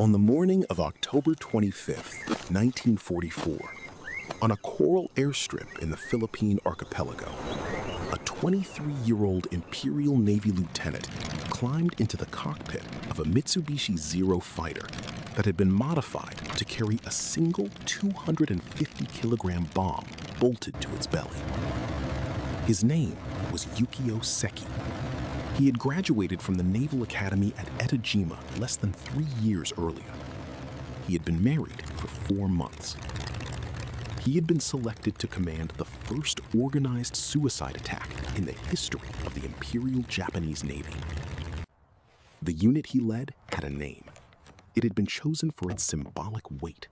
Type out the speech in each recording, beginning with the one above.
On the morning of October 25th, 1944, on a coral airstrip in the Philippine archipelago, a 23-year-old Imperial Navy lieutenant climbed into the cockpit of a Mitsubishi Zero fighter that had been modified to carry a single 250-kilogram bomb bolted to its belly. His name was Yukio Seki. He had graduated from the Naval Academy at Etajima less than 3 years earlier. He had been married for 4 months. He had been selected to command the first organized suicide attack in the history of the Imperial Japanese Navy. The unit he led had a name. It had been chosen for its symbolic weight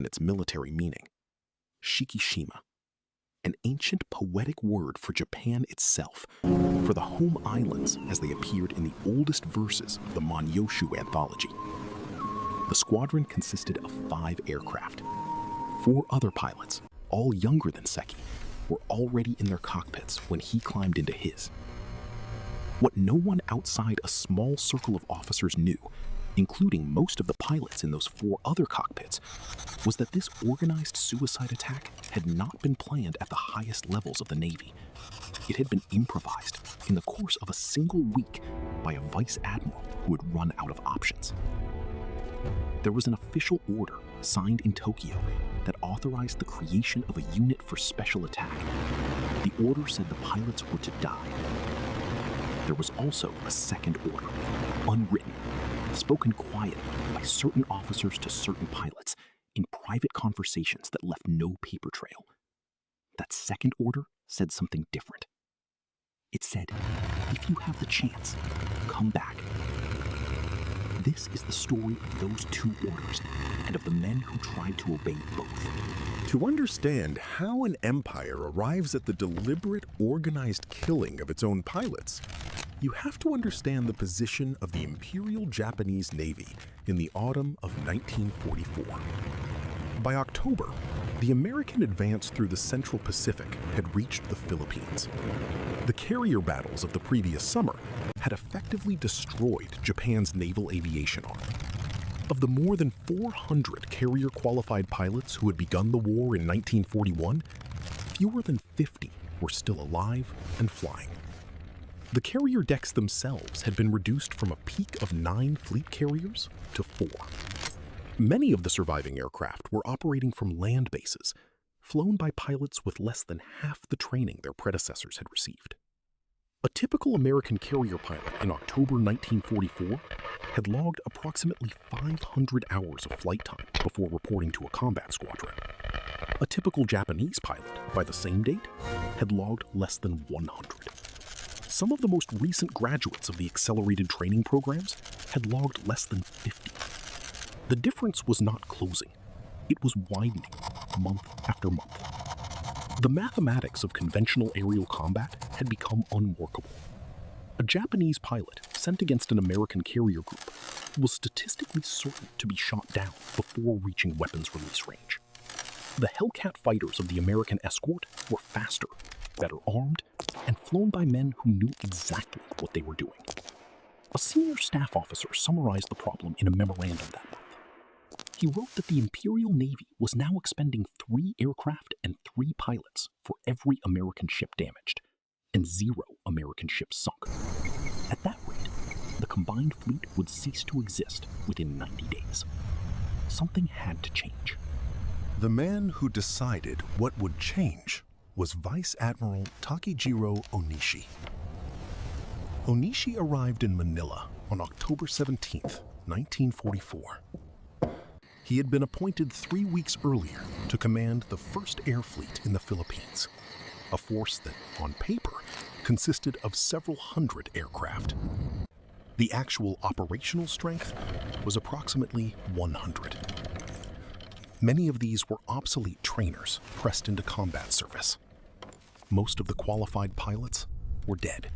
and its military meaning. Shikishima, an ancient poetic word for Japan itself, for the home islands as they appeared in the oldest verses of the Manyoshu anthology. The squadron consisted of 5 aircraft. 4 other pilots, all younger than Seki, were already in their cockpits when he climbed into his. What no one outside a small circle of officers knew, including most of the pilots in those 4 other cockpits, was that this organized suicide attack had not been planned at the highest levels of the Navy. It had been improvised in the course of a single week by a vice-admiral who had run out of options. There was an official order signed in Tokyo that authorized the creation of a unit for special attack. The order said the pilots were to die. There was also a second order, unwritten, spoken quietly by certain officers to certain pilots in private conversations that left no paper trail. That second order said something different. It said, if you have the chance, come back. This is the story of those 2 orders and of the men who tried to obey both. To understand how an empire arrives at the deliberate, organized killing of its own pilots, you have to understand the position of the Imperial Japanese Navy in the autumn of 1944. By October, the American advance through the Central Pacific had reached the Philippines. The carrier battles of the previous summer had effectively destroyed Japan's naval aviation arm. Of the more than 400 carrier-qualified pilots who had begun the war in 1941, fewer than 50 were still alive and flying. The carrier decks themselves had been reduced from a peak of 9 fleet carriers to 4. Many of the surviving aircraft were operating from land bases, flown by pilots with less than half the training their predecessors had received. A typical American carrier pilot in October 1944 had logged approximately 500 hours of flight time before reporting to a combat squadron. A typical Japanese pilot, by the same date, had logged less than 100. Some of the most recent graduates of the accelerated training programs had logged less than 50. The difference was not closing. It was widening month after month. The mathematics of conventional aerial combat had become unworkable. A Japanese pilot sent against an American carrier group was statistically certain to be shot down before reaching weapons release range. The Hellcat fighters of the American escort were faster, better armed, and flown by men who knew exactly what they were doing. A senior staff officer summarized the problem in a memorandum that month. He wrote that the Imperial Navy was now expending 3 aircraft and 3 pilots for every American ship damaged, and 0 American ships sunk. At that rate, the combined fleet would cease to exist within 90 days. Something had to change. The man who decided what would change was Vice-Admiral Takejiro Ōnishi. Ōnishi arrived in Manila on October 17, 1944. He had been appointed 3 weeks earlier to command the 1st Air Fleet in the Philippines, a force that, on paper, consisted of several hundred aircraft. The actual operational strength was approximately 100. Many of these were obsolete trainers pressed into combat service. Most of the qualified pilots were dead.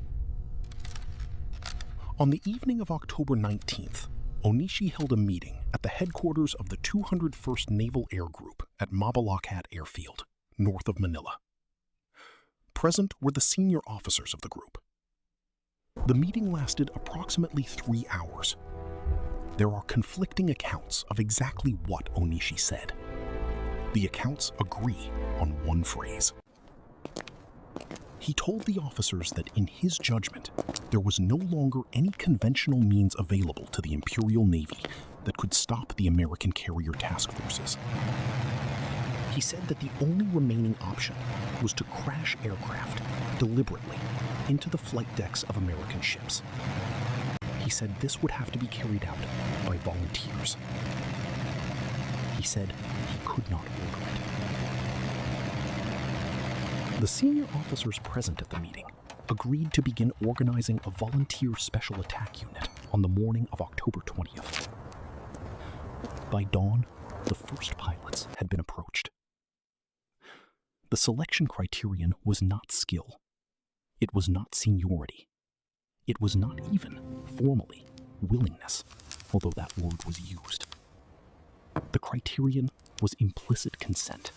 On the evening of October 19th, Ōnishi held a meeting at the headquarters of the 201st Naval Air Group at Mabalacat Airfield, north of Manila. Present were the senior officers of the group. The meeting lasted approximately 3 hours. There are conflicting accounts of exactly what Ōnishi said. The accounts agree on one phrase. He told the officers that in his judgment, there was no longer any conventional means available to the Imperial Navy that could stop the American carrier task forces. He said that the only remaining option was to crash aircraft deliberately into the flight decks of American ships. He said this would have to be carried out by volunteers. He said he could not order it. The senior officers present at the meeting agreed to begin organizing a volunteer special attack unit on the morning of October 20th. By dawn, the first pilots had been approached. The selection criterion was not skill. It was not seniority. It was not even, formally, willingness, although that word was used. The criterion was implicit consent.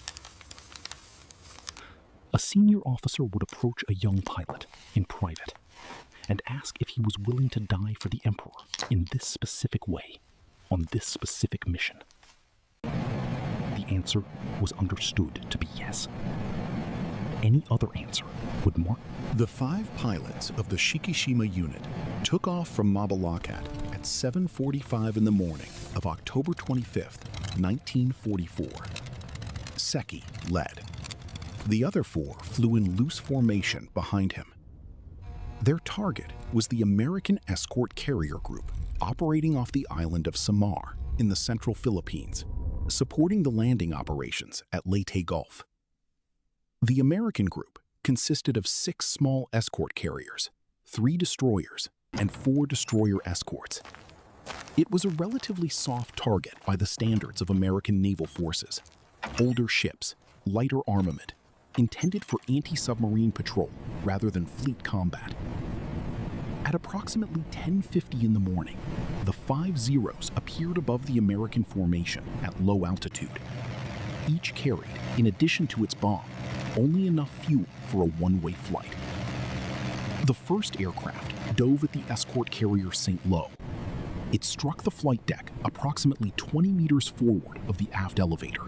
A senior officer would approach a young pilot in private and ask if he was willing to die for the Emperor in this specific way, on this specific mission. The answer was understood to be yes. Any other answer would mark. The 5 pilots of the Shikishima unit took off from Mabalacat at 7:45 in the morning of October 25th, 1944. Seki led. The other 4 flew in loose formation behind him. Their target was the American escort carrier group operating off the island of Samar in the central Philippines, supporting the landing operations at Leyte Gulf. The American group consisted of 6 small escort carriers, 3 destroyers, and 4 destroyer escorts. It was a relatively soft target by the standards of American naval forces. Older ships, lighter armament, intended for anti-submarine patrol rather than fleet combat. At approximately 10:50 in the morning, the 5 Zeros appeared above the American formation at low altitude. Each carried, in addition to its bomb, only enough fuel for a one-way flight. The first aircraft dove at the escort carrier St. Lo. It struck the flight deck approximately 20 meters forward of the aft elevator.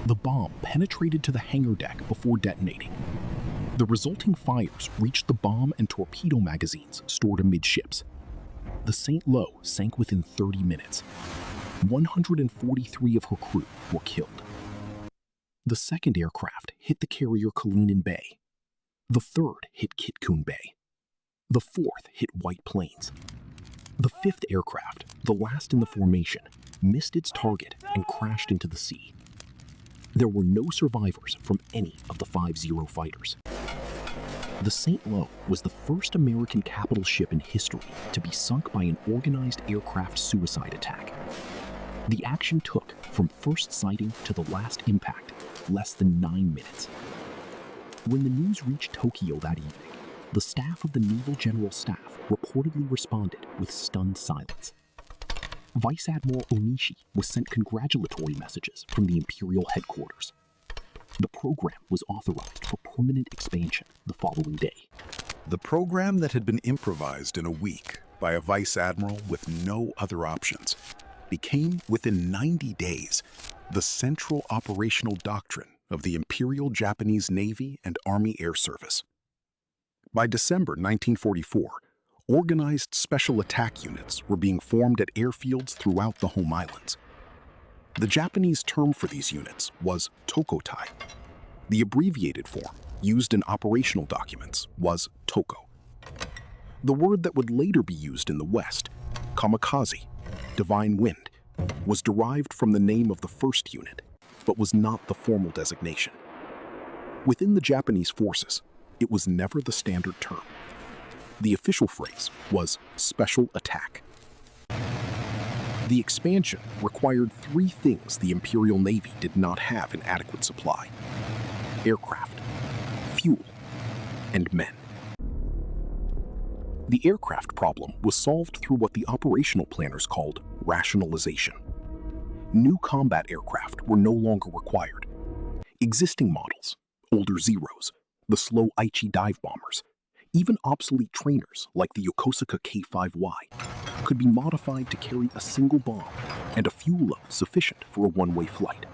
The bomb penetrated to the hangar deck before detonating. The resulting fires reached the bomb and torpedo magazines stored amidships. The St. Lo sank within 30 minutes. 143 of her crew were killed. The second aircraft hit the carrier Kalinin Bay. The third hit Kitkun Bay. The fourth hit White Plains. The fifth aircraft, the last in the formation, missed its target and crashed into the sea. There were no survivors from any of the 5 Zero fighters. The St. Lo was the first American capital ship in history to be sunk by an organized aircraft suicide attack. The action took, from first sighting to the last impact, less than 9 minutes. When the news reached Tokyo that evening, the staff of the Naval General Staff reportedly responded with stunned silence. Vice-Admiral Ōnishi was sent congratulatory messages from the Imperial headquarters. The program was authorized for permanent expansion the following day. The program that had been improvised in a week by a vice-admiral with no other options became, within 90 days, the central operational doctrine of the Imperial Japanese Navy and Army Air Service. By December 1944, organized special attack units were being formed at airfields throughout the home islands. The Japanese term for these units was Tokotai. The abbreviated form, used in operational documents, was Toko. The word that would later be used in the West, Kamikaze, divine wind, was derived from the name of the first unit, but was not the formal designation. Within the Japanese forces, it was never the standard term. The official phrase was special attack. The expansion required 3 things the Imperial Navy did not have in adequate supply: aircraft, fuel, and men. The aircraft problem was solved through what the operational planners called rationalization. New combat aircraft were no longer required. Existing models, older Zeros, the slow Aichi dive bombers, even obsolete trainers like the Yokosuka K-5Y, could be modified to carry a single bomb and a fuel load sufficient for a one-way flight.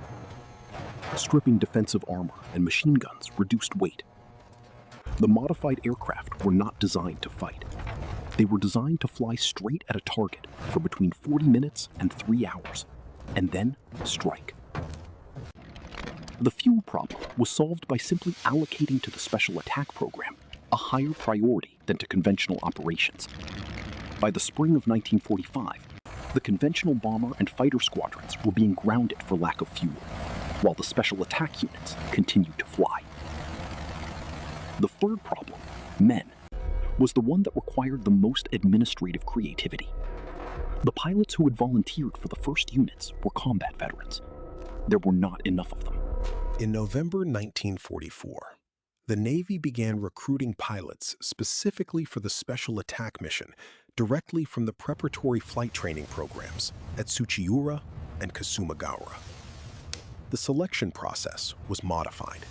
Stripping defensive armor and machine guns reduced weight. The modified aircraft were not designed to fight. They were designed to fly straight at a target for between 40 minutes and 3 hours, and then strike. The fuel problem was solved by simply allocating to the Special Attack Program a higher priority than to conventional operations. By the spring of 1945, the conventional bomber and fighter squadrons were being grounded for lack of fuel, while the special attack units continued to fly. The third problem, men, was the one that required the most administrative creativity. The pilots who had volunteered for the first units were combat veterans. There were not enough of them. In November 1944, the Navy began recruiting pilots specifically for the Special Attack Mission directly from the preparatory flight training programs at Tsuchiura and Kasumagaura. The selection process was modified.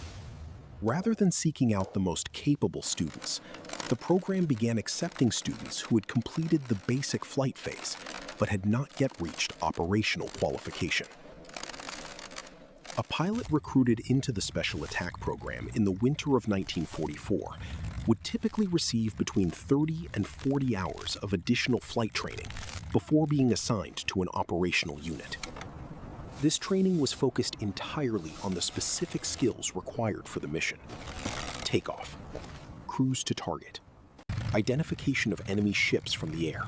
Rather than seeking out the most capable students, the program began accepting students who had completed the basic flight phase but had not yet reached operational qualification. A pilot recruited into the Special Attack Program in the winter of 1944 would typically receive between 30 and 40 hours of additional flight training before being assigned to an operational unit. This training was focused entirely on the specific skills required for the mission: takeoff, cruise to target, identification of enemy ships from the air,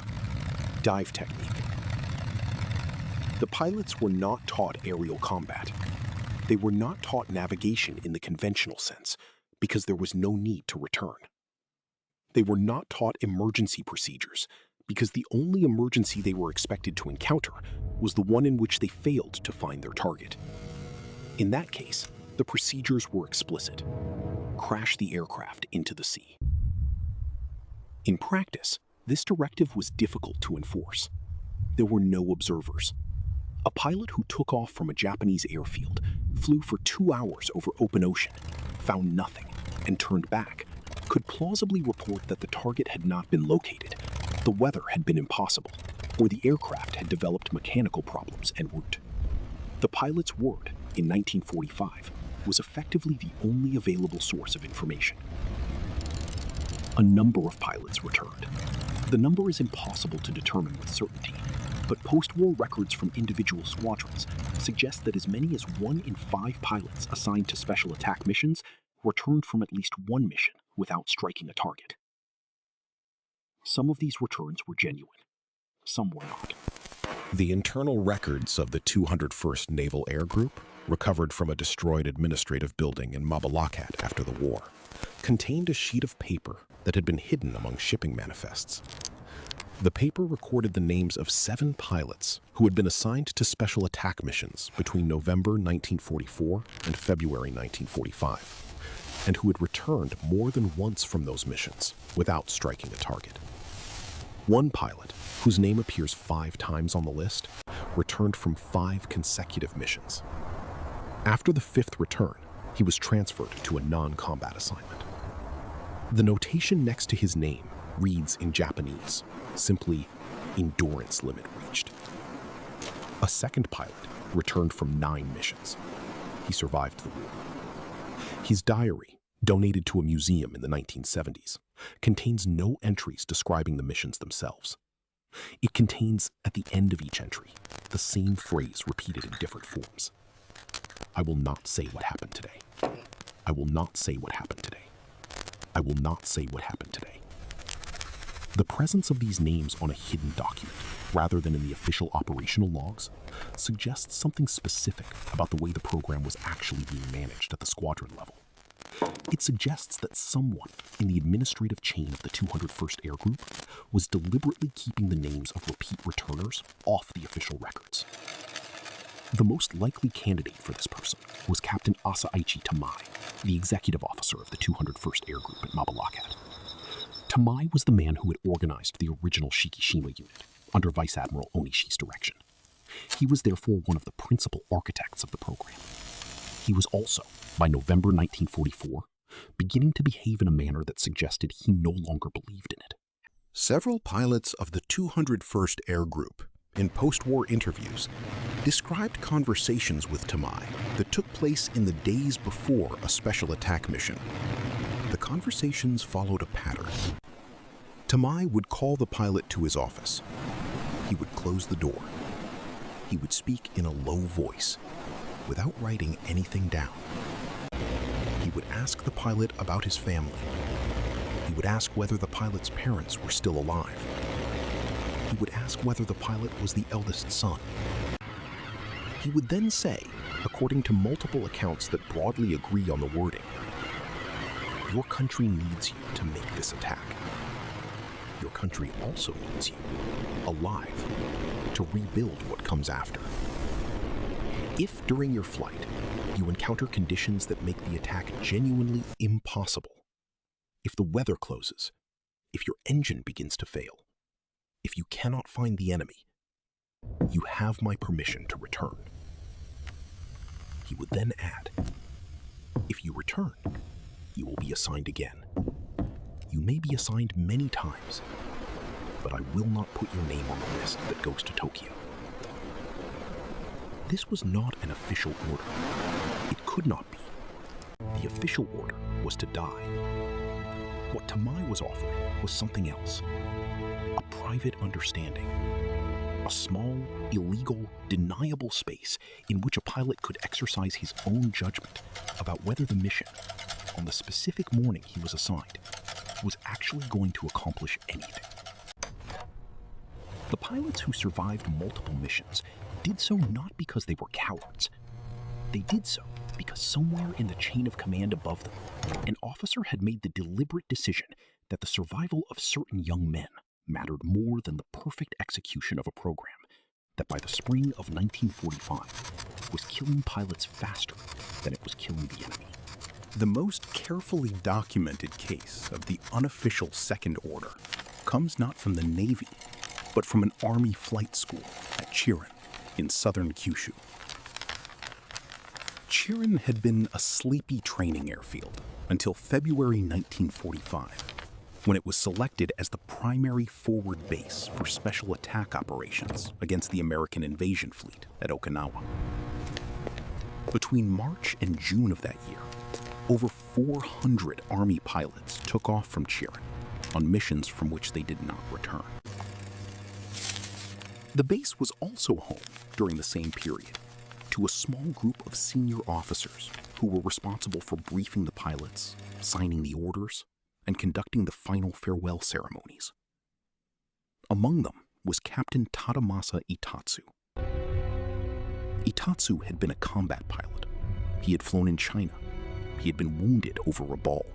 dive technique. The pilots were not taught aerial combat. They were not taught navigation in the conventional sense because there was no need to return. They were not taught emergency procedures because the only emergency they were expected to encounter was the one in which they failed to find their target. In that case, the procedures were explicit: crash the aircraft into the sea. In practice, this directive was difficult to enforce. There were no observers. A pilot who took off from a Japanese airfield, flew for 2 hours over open ocean, found nothing, and turned back, could plausibly report that the target had not been located, the weather had been impossible, or the aircraft had developed mechanical problems en route. The pilot's word, in 1945, was effectively the only available source of information. A number of pilots returned. The number is impossible to determine with certainty, but post-war records from individual squadrons suggest that as many as 1 in 5 pilots assigned to special attack missions returned from at least one mission without striking a target. Some of these returns were genuine, some were not. The internal records of the 201st Naval Air Group, recovered from a destroyed administrative building in Mabalacat after the war, contained a sheet of paper that had been hidden among shipping manifests. The paper recorded the names of 7 pilots who had been assigned to special attack missions between November 1944 and February 1945, and who had returned more than once from those missions without striking a target. One pilot, whose name appears 5 times on the list, returned from 5 consecutive missions. After the 5th return, he was transferred to a non-combat assignment. The notation next to his name reads in Japanese, simply, endurance limit reached. A second pilot returned from 9 missions. He survived the war. His diary, donated to a museum in the 1970s, contains no entries describing the missions themselves. It contains, at the end of each entry, the same phrase repeated in different forms. I will not say what happened today. I will not say what happened today. I will not say what happened today. The presence of these names on a hidden document, rather than in the official operational logs, suggests something specific about the way the program was actually being managed at the squadron level. It suggests that someone in the administrative chain of the 201st Air Group was deliberately keeping the names of repeat returners off the official records. The most likely candidate for this person was Captain Asaichi Tamai, the executive officer of the 201st Air Group at Mabalacat. Tamai was the man who had organized the original Shikishima unit under Vice-Admiral Ōnishi's direction. He was therefore one of the principal architects of the program. He was also, by November 1944, beginning to behave in a manner that suggested he no longer believed in it. Several pilots of the 201st Air Group, in post-war interviews, described conversations with Tamai that took place in the days before a special attack mission. The conversations followed a pattern. Tamai would call the pilot to his office. He would close the door. He would speak in a low voice, without writing anything down. He would ask the pilot about his family. He would ask whether the pilot's parents were still alive. He would ask whether the pilot was the eldest son. He would then say, according to multiple accounts that broadly agree on the wording, "Your country needs you to make this attack. Your country also needs you, alive, to rebuild what comes after. If during your flight you encounter conditions that make the attack genuinely impossible, if the weather closes, if your engine begins to fail, if you cannot find the enemy, you have my permission to return." He would then add, "If you return, you will be assigned again. You may be assigned many times, but I will not put your name on the list that goes to Tokyo." This was not an official order. It could not be. The official order was to die. What Tamai was offering was something else. A private understanding. A small, illegal, deniable space in which a pilot could exercise his own judgment about whether the mission, on the specific morning he was assigned, was actually going to accomplish anything. The pilots who survived multiple missions did so not because they were cowards. They did so because somewhere in the chain of command above them, an officer had made the deliberate decision that the survival of certain young men mattered more than the perfect execution of a program that by the spring of 1945 was killing pilots faster than it was killing the enemy. The most carefully documented case of the unofficial second order comes not from the Navy, but from an Army flight school at Chirin in southern Kyushu. Chirin had been a sleepy training airfield until February 1945, when it was selected as the primary forward base for special attack operations against the American invasion fleet at Okinawa. Between March and June of that year, over 400 Army pilots took off from Chirin on missions from which they did not return. The base was also home during the same period to a small group of senior officers who were responsible for briefing the pilots, signing the orders, and conducting the final farewell ceremonies. Among them was Captain Tadamasa Itatsu. Itatsu had been a combat pilot. He had flown in China. He had been wounded over a ball.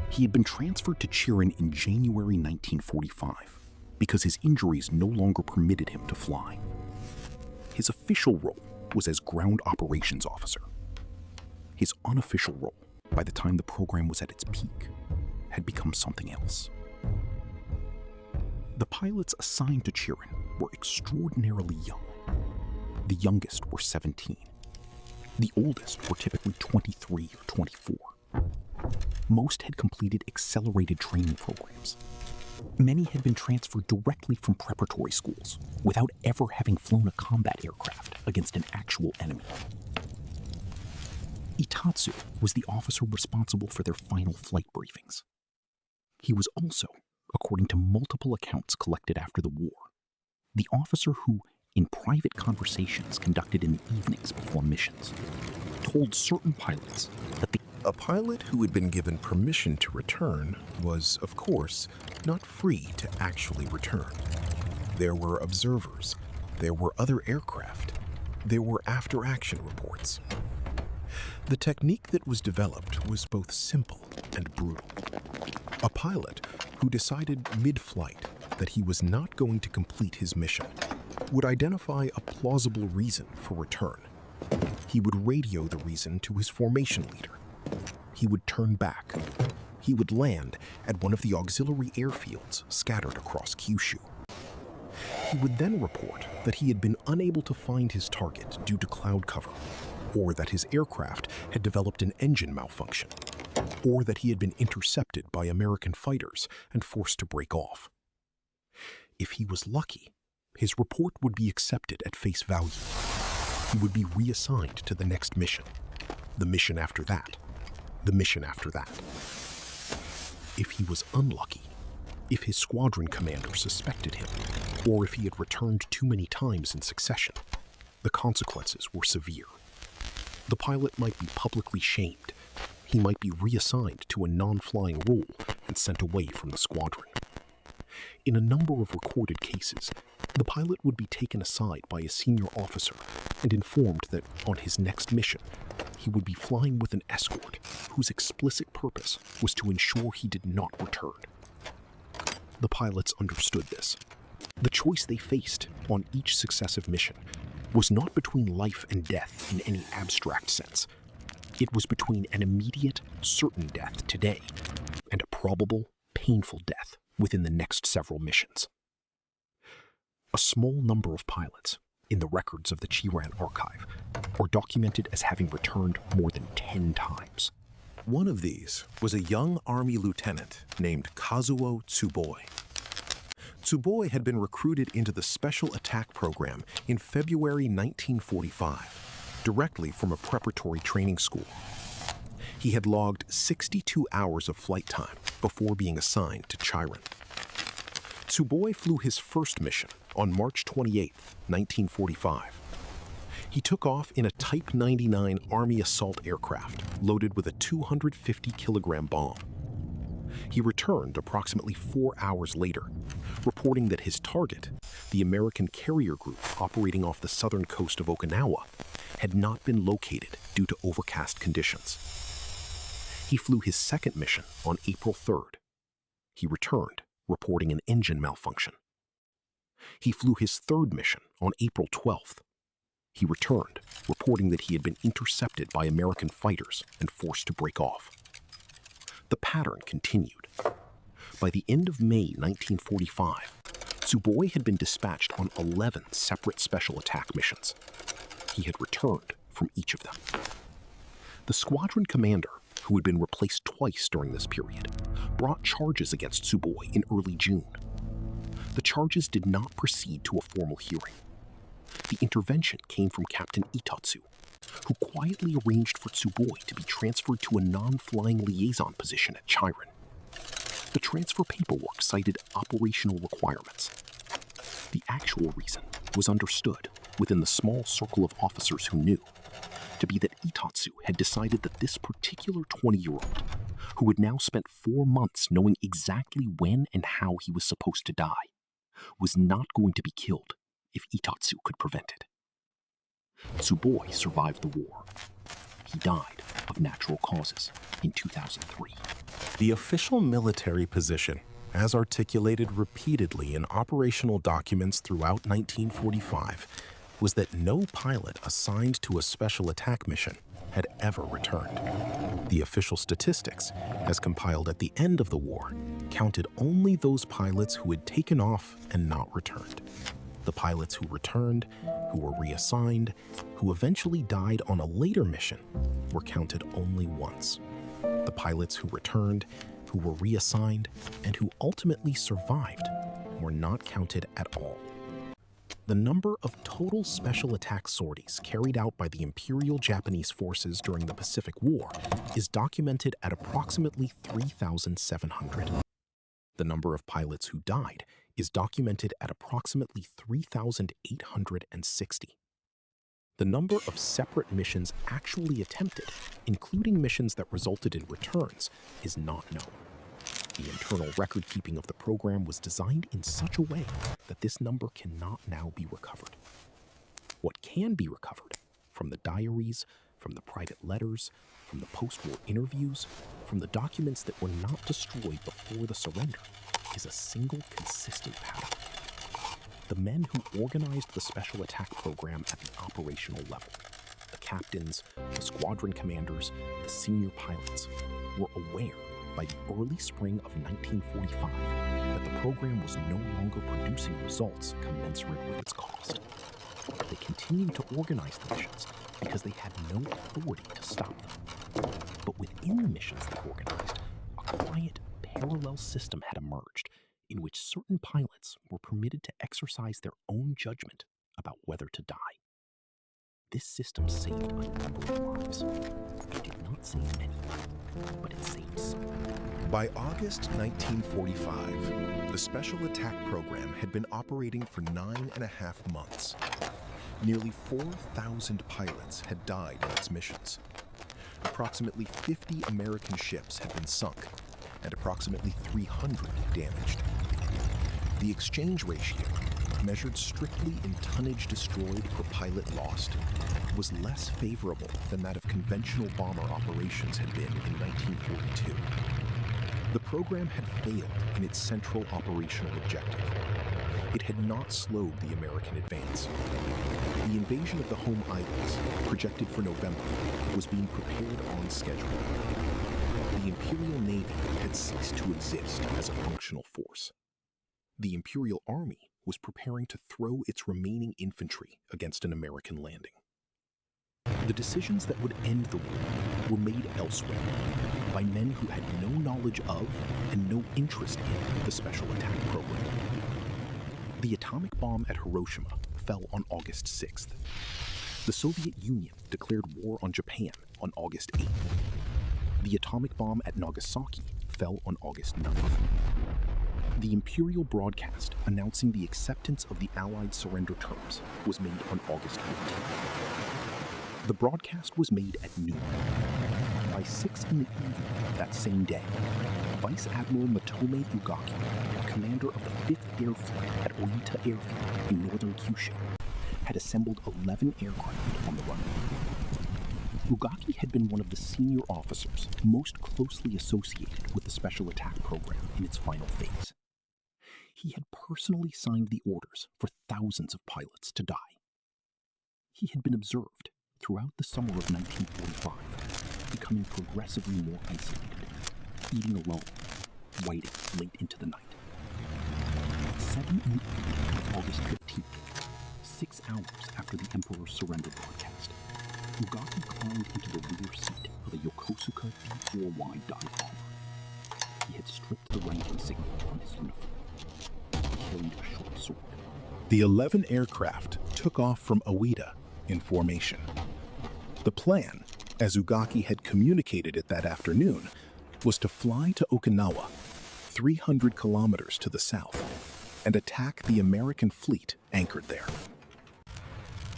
He had been transferred to Chirin in January 1945 because his injuries no longer permitted him to fly. His official role was as ground operations officer. His unofficial role, by the time the program was at its peak, had become something else. The pilots assigned to Chirin were extraordinarily young. The youngest were 17. The oldest were typically 23 or 24. Most had completed accelerated training programs. Many had been transferred directly from preparatory schools without ever having flown a combat aircraft against an actual enemy. Itatsu was the officer responsible for their final flight briefings. He was also, according to multiple accounts collected after the war, the officer who, in private conversations conducted in the evenings before missions, told certain pilots that a pilot who had been given permission to return was, of course, not free to actually return. There were observers, there were other aircraft, there were after-action reports. The technique that was developed was both simple and brutal. A pilot who decided mid-flight that he was not going to complete his mission would identify a plausible reason for return. He would radio the reason to his formation leader. He would turn back. He would land at one of the auxiliary airfields scattered across Kyushu. He would then report that he had been unable to find his target due to cloud cover, or that his aircraft had developed an engine malfunction, or that he had been intercepted by American fighters and forced to break off. If he was lucky, his report would be accepted at face value. He would be reassigned to the next mission, the mission after that, the mission after that. If he was unlucky, if his squadron commander suspected him, or if he had returned too many times in succession, the consequences were severe. The pilot might be publicly shamed. He might be reassigned to a non-flying role and sent away from the squadron. In a number of recorded cases, the pilot would be taken aside by a senior officer and informed that on his next mission, he would be flying with an escort whose explicit purpose was to ensure he did not return. The pilots understood this. The choice they faced on each successive mission was not between life and death in any abstract sense. It was between an immediate, certain death today and a probable, painful death within the next several missions. A small number of pilots in the records of the Chiran archive are documented as having returned more than 10 times. One of these was a young Army lieutenant named Kazuo Tsuboi. Tsuboi had been recruited into the Special Attack Program in February 1945, directly from a preparatory training school. He had logged 62 hours of flight time before being assigned to Chiran. Tsuboi flew his first mission on March 28, 1945. He took off in a Type 99 Army assault aircraft loaded with a 250-kilogram bomb. He returned approximately 4 hours later, reporting that his target, the American carrier group operating off the southern coast of Okinawa, had not been located due to overcast conditions. He flew his second mission on April 3rd. He returned, reporting an engine malfunction. He flew his third mission on April 12th. He returned, reporting that he had been intercepted by American fighters and forced to break off. The pattern continued. By the end of May 1945, Tsuboi had been dispatched on 11 separate special attack missions. He had returned from each of them. The squadron commander, who had been replaced twice during this period, brought charges against Tsuboi in early June. The charges did not proceed to a formal hearing. The intervention came from Captain Itatsu, who quietly arranged for Tsuboi to be transferred to a non-flying liaison position at Chiran. The transfer paperwork cited operational requirements. The actual reason was understood within the small circle of officers who knew, to be that Itatsu had decided that this particular 20-year-old, who had now spent 4 months knowing exactly when and how he was supposed to die, was not going to be killed if Itatsu could prevent it. Tsuboi survived the war. He died of natural causes in 2003. The official military position, as articulated repeatedly in operational documents throughout 1945, was that no pilot assigned to a special attack mission had ever returned. The official statistics, as compiled at the end of the war, counted only those pilots who had taken off and not returned. The pilots who returned, who were reassigned, who eventually died on a later mission, were counted only once. The pilots who returned, who were reassigned, and who ultimately survived were not counted at all. The number of total special attack sorties carried out by the Imperial Japanese forces during the Pacific War is documented at approximately 3,700. The number of pilots who died is documented at approximately 3,860. The number of separate missions actually attempted, including missions that resulted in returns, is not known. The internal record-keeping of the program was designed in such a way that this number cannot now be recovered. What can be recovered from the diaries, from the private letters, from the post-war interviews, from the documents that were not destroyed before the surrender, is a single consistent pattern. The men who organized the special attack program at the operational level, the captains, the squadron commanders, the senior pilots, were aware by the early spring of 1945 that the program was no longer producing results commensurate with its cost. They continued to organize the missions because they had no authority to stop them. But within the missions they organized, a quiet, parallel system had emerged in which certain pilots were permitted to exercise their own judgment about whether to die. This system saved a number of lives. It did not save many, but it saved some. By August 1945, the Special Attack Program had been operating for 9.5 months. Nearly 4,000 pilots had died in its missions. Approximately 50 American ships had been sunk, and approximately 300 damaged. The exchange ratio, measured strictly in tonnage destroyed per pilot lost, was less favorable than that of conventional bomber operations had been in 1942. The program had failed in its central operational objective. It had not slowed the American advance. The invasion of the home islands, projected for November, was being prepared on schedule. The Imperial Navy had ceased to exist as a functional force. The Imperial Army was preparing to throw its remaining infantry against an American landing. The decisions that would end the war were made elsewhere by men who had no knowledge of and no interest in the Special Attack Program. The atomic bomb at Hiroshima fell on August 6th. The Soviet Union declared war on Japan on August 8th. The atomic bomb at Nagasaki fell on August 9th. The Imperial broadcast announcing the acceptance of the Allied surrender terms was made on August 15th. The broadcast was made at noon. By 6 in the evening that same day, Vice-Admiral Motome Ugaki, commander of the 5th Air Fleet at Oita Airfield in northern Kyushu, had assembled 11 aircraft on the runway. Ugaki had been one of the senior officers most closely associated with the Special Attack Program in its final phase. He had personally signed the orders for thousands of pilots to die. He had been observed throughout the summer of 1945, becoming progressively more isolated, eating alone, waiting late into the night. At 7 in the evening of August 15th, 6 hours after the Emperor's surrender broadcast, Ugaki climbed into the rear seat of a Yokosuka D4Y dive bomber. He had stripped the rank insignia from his uniform. He carried a short sword. The 11 aircraft took off from Oita in formation. The plan, as Ugaki had communicated it that afternoon, was to fly to Okinawa, 300 kilometers to the south, and attack the American fleet anchored there.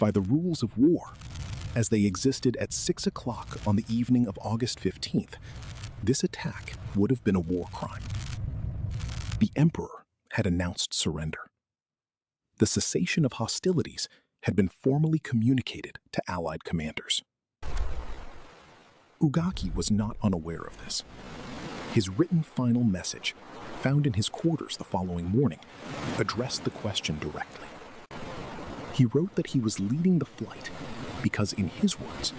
By the rules of war, as they existed at 6 o'clock on the evening of August 15th, this attack would have been a war crime. The Emperor had announced surrender. The cessation of hostilities had been formally communicated to Allied commanders. Ugaki was not unaware of this. His written final message, found in his quarters the following morning, addressed the question directly. He wrote that he was leading the flight because, in his words,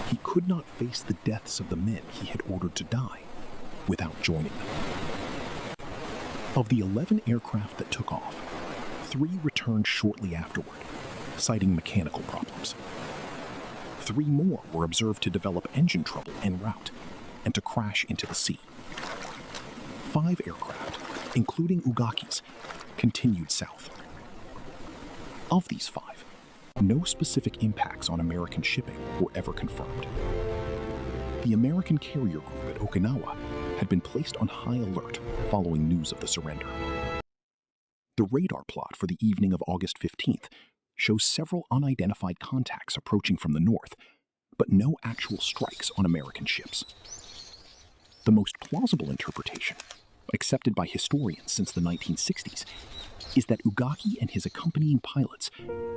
he could not face the deaths of the men he had ordered to die without joining them. Of the 11 aircraft that took off, 3 returned shortly afterward, citing mechanical problems. 3 more were observed to develop engine trouble en route and to crash into the sea. 5 aircraft, including Ugaki's, continued south. Of these 5, no specific impacts on American shipping were ever confirmed. The American carrier group at Okinawa had been placed on high alert following news of the surrender. The radar plot for the evening of August 15th shows several unidentified contacts approaching from the north, but no actual strikes on American ships. The most plausible interpretation, accepted by historians since the 1960s, is that Ugaki and his accompanying pilots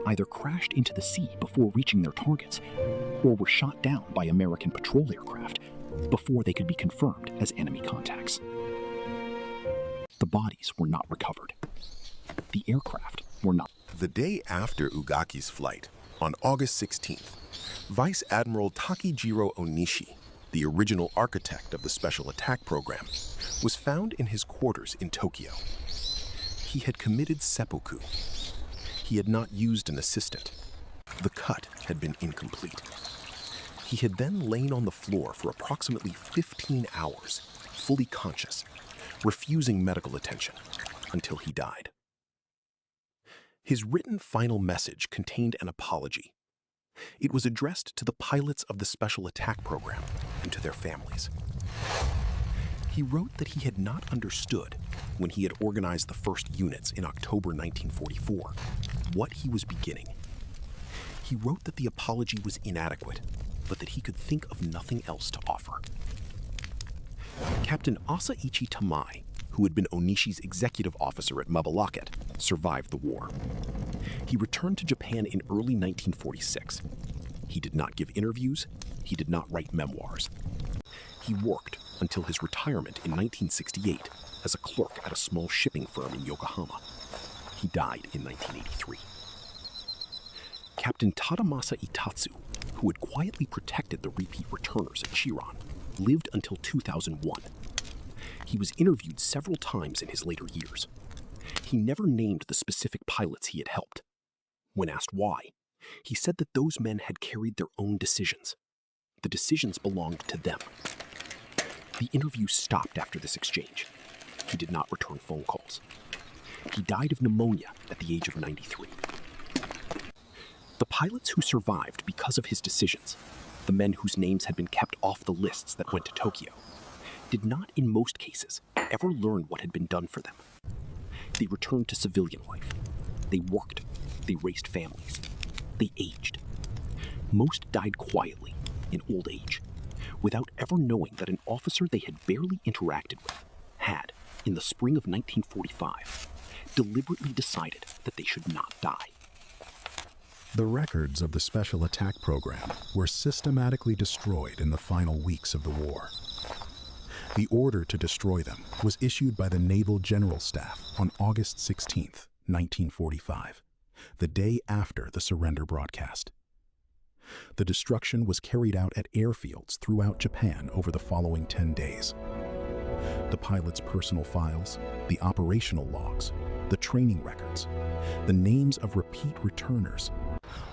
either crashed into the sea before reaching their targets, or were shot down by American patrol aircraft before they could be confirmed as enemy contacts. The bodies were not recovered. The aircraft were not. The day after Ugaki's flight, on August 16th, Vice-Admiral Takejiro Ōnishi, the original architect of the Special Attack Program, was found in his quarters in Tokyo. He had committed seppuku. He had not used an assistant. The cut had been incomplete. He had then lain on the floor for approximately 15 hours, fully conscious, refusing medical attention, until he died. His written final message contained an apology. It was addressed to the pilots of the Special Attack Program and to their families. He wrote that he had not understood, when he had organized the first units in October 1944, what he was beginning. He wrote that the apology was inadequate, but that he could think of nothing else to offer. Captain Asaichi Tamai, who had been Ōnishi's executive officer at Mabalacat, survived the war. He returned to Japan in early 1946. He did not give interviews. He did not write memoirs. He worked until his retirement in 1968 as a clerk at a small shipping firm in Yokohama. He died in 1983. Captain Tadamasa Itatsu, who had quietly protected the repeat returners at Chiron, lived until 2001. He was interviewed several times in his later years. He never named the specific pilots he had helped. When asked why, he said that those men had carried their own decisions. The decisions belonged to them. The interview stopped after this exchange. He did not return phone calls. He died of pneumonia at the age of 93. The pilots who survived because of his decisions, the men whose names had been kept off the lists that went to Tokyo, did not, in most cases, ever learn what had been done for them. They returned to civilian life. They worked. They raised families. They aged. Most died quietly, in old age, without ever knowing that an officer they had barely interacted with had, in the spring of 1945, deliberately decided that they should not die. The records of the Special Attack Program were systematically destroyed in the final weeks of the war. The order to destroy them was issued by the Naval General Staff on August 16, 1945, the day after the surrender broadcast. The destruction was carried out at airfields throughout Japan over the following 10 days. The pilots' personal files, the operational logs, the training records, the names of repeat returners,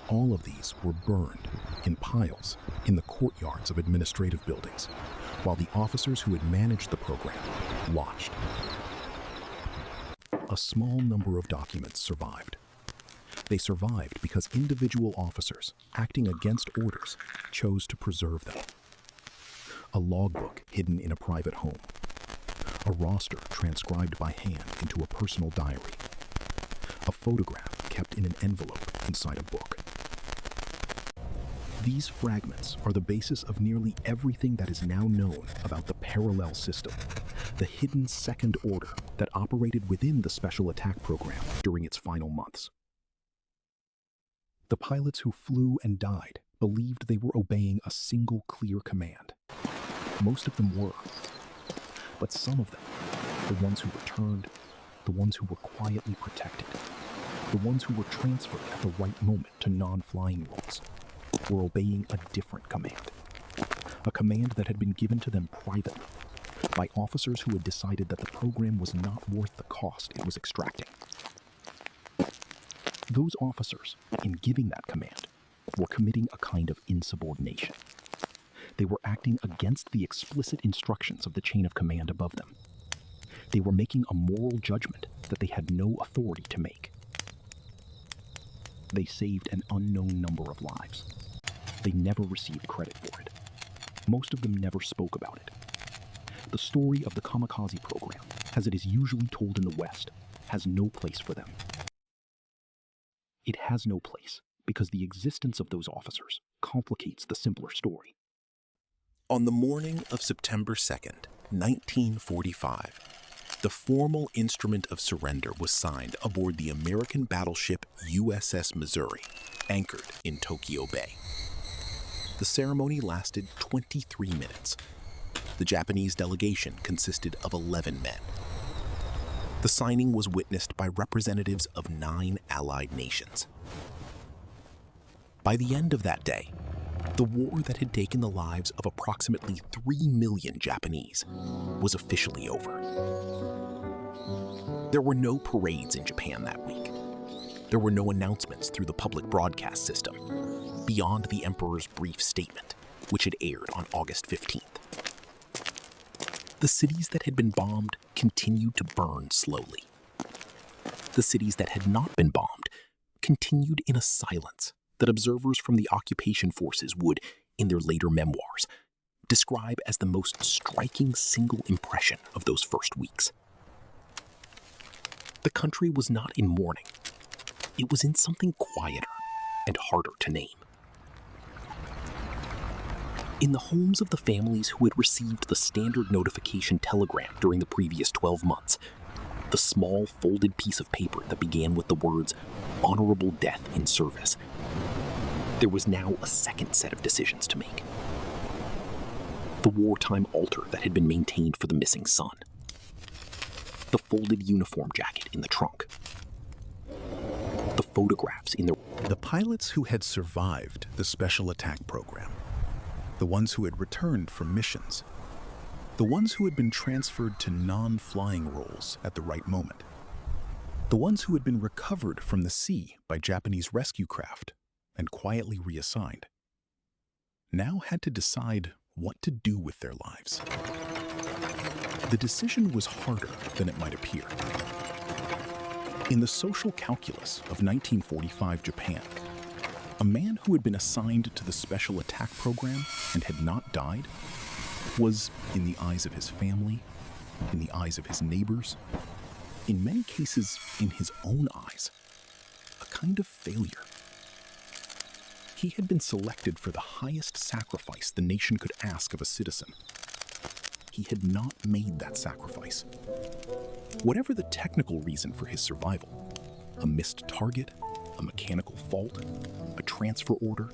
all of these were burned in piles in the courtyards of administrative buildings, while the officers who had managed the program watched. A small number of documents survived. They survived because individual officers, acting against orders, chose to preserve them. A logbook hidden in a private home. A roster transcribed by hand into a personal diary. A photograph kept in an envelope inside a book. These fragments are the basis of nearly everything that is now known about the parallel system, the hidden second order that operated within the Special Attack Program during its final months. The pilots who flew and died believed they were obeying a single clear command. Most of them were. But some of them, the ones who returned, the ones who were quietly protected, the ones who were transferred at the right moment to non-flying roles, were obeying a different command. A command that had been given to them privately by officers who had decided that the program was not worth the cost it was extracting. Those officers, in giving that command, were committing a kind of insubordination. They were acting against the explicit instructions of the chain of command above them. They were making a moral judgment that they had no authority to make. They saved an unknown number of lives. They never received credit for it. Most of them never spoke about it. The story of the Kamikaze program, as it is usually told in the West, has no place for them. It has no place because the existence of those officers complicates the simpler story. On the morning of September 2nd, 1945, the formal instrument of surrender was signed aboard the American battleship USS Missouri, anchored in Tokyo Bay. The ceremony lasted 23 minutes. The Japanese delegation consisted of 11 men. The signing was witnessed by representatives of 9 allied nations. By the end of that day, the war that had taken the lives of approximately 3 million Japanese was officially over. There were no parades in Japan that week. There were no announcements through the public broadcast system, beyond the emperor's brief statement, which had aired on August 15th. The cities that had been bombed continued to burn slowly. The cities that had not been bombed continued in a silence that observers from the occupation forces would, in their later memoirs, describe as the most striking single impression of those first weeks. The country was not in mourning. It was in something quieter and harder to name. In the homes of the families who had received the standard notification telegram during the previous 12 months, the small folded piece of paper that began with the words, "Honorable Death in Service," there was now a second set of decisions to make. The wartime altar that had been maintained for the missing son. The folded uniform jacket in the trunk. The photographs in the pilots who had survived the special attack program. The ones who had returned from missions. The ones who had been transferred to non-flying roles at the right moment. The ones who had been recovered from the sea by Japanese rescue craft and quietly reassigned, now had to decide what to do with their lives. The decision was harder than it might appear. In the social calculus of 1945 Japan, a man who had been assigned to the special attack program and had not died was, in the eyes of his family, in the eyes of his neighbors, in many cases in his own eyes, a kind of failure. He had been selected for the highest sacrifice the nation could ask of a citizen. He had not made that sacrifice. Whatever the technical reason for his survival, a missed target, a mechanical fault, a transfer order,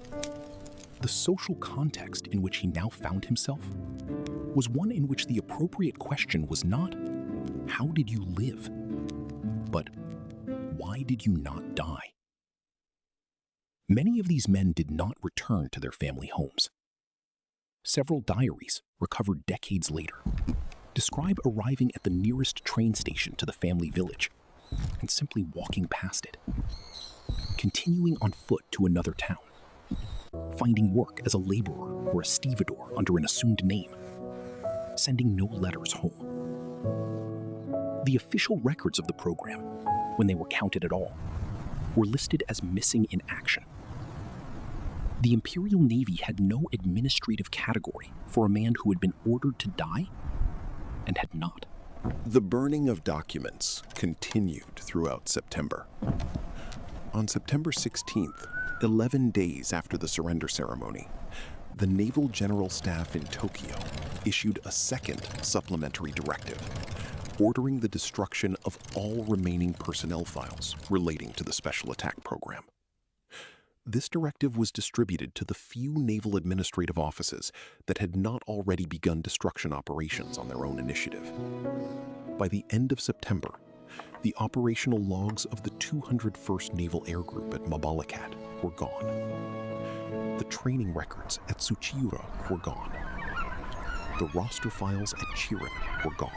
the social context in which he now found himself was one in which the appropriate question was not, how did you live? But why did you not die? Many of these men did not return to their family homes. Several diaries, recovered decades later, describe arriving at the nearest train station to the family village and simply walking past it, continuing on foot to another town, finding work as a laborer or a stevedore under an assumed name, sending no letters home. The official records of the program, when they were counted at all, were listed as missing in action. The Imperial Navy had no administrative category for a man who had been ordered to die and had not. The burning of documents continued throughout September. On September 16th, 11 days after the surrender ceremony, the Naval General Staff in Tokyo issued a second supplementary directive, ordering the destruction of all remaining personnel files relating to the special attack program. This directive was distributed to the few naval administrative offices that had not already begun destruction operations on their own initiative. By the end of September, the operational logs of the 201st Naval Air Group at Mabalacat were gone. The training records at Tsuchiura were gone. The roster files at Chirin were gone.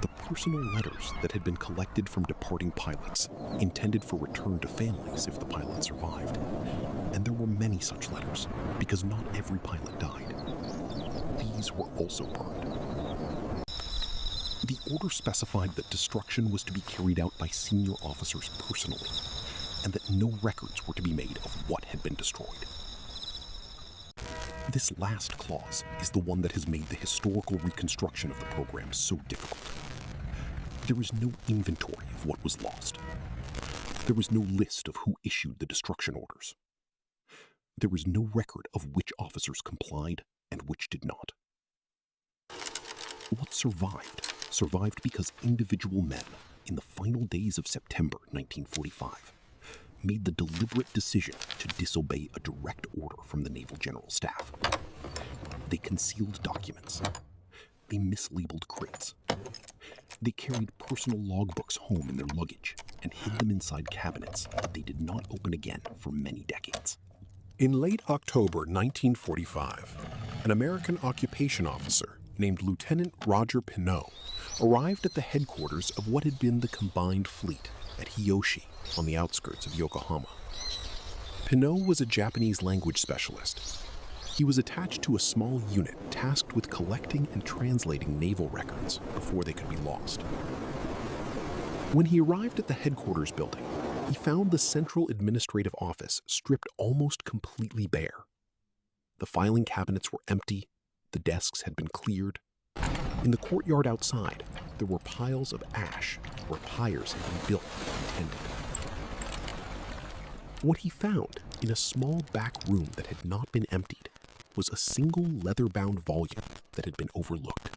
The personal letters that had been collected from departing pilots, intended for return to families if the pilot survived. And there were many such letters, because not every pilot died. These were also burned. The order specified that destruction was to be carried out by senior officers personally, and that no records were to be made of what had been destroyed. This last clause is the one that has made the historical reconstruction of the program so difficult. There is no inventory of what was lost. There is no list of who issued the destruction orders. There is no record of which officers complied and which did not. What survived because individual men, in the final days of September 1945, made the deliberate decision to disobey a direct order from the Naval General Staff. They concealed documents. They mislabeled crates. They carried personal logbooks home in their luggage and hid them inside cabinets that they did not open again for many decades. In late October 1945, an American occupation officer named Lieutenant Roger Pineau arrived at the headquarters of what had been the combined fleet at Hiyoshi on the outskirts of Yokohama. Pineau was a Japanese language specialist. He was attached to a small unit tasked with collecting and translating naval records before they could be lost. When he arrived at the headquarters building, he found the central administrative office stripped almost completely bare. The filing cabinets were empty, the desks had been cleared. In the courtyard outside, there were piles of ash where pyres had been built and tended. What he found in a small back room that had not been emptied was a single leather-bound volume that had been overlooked.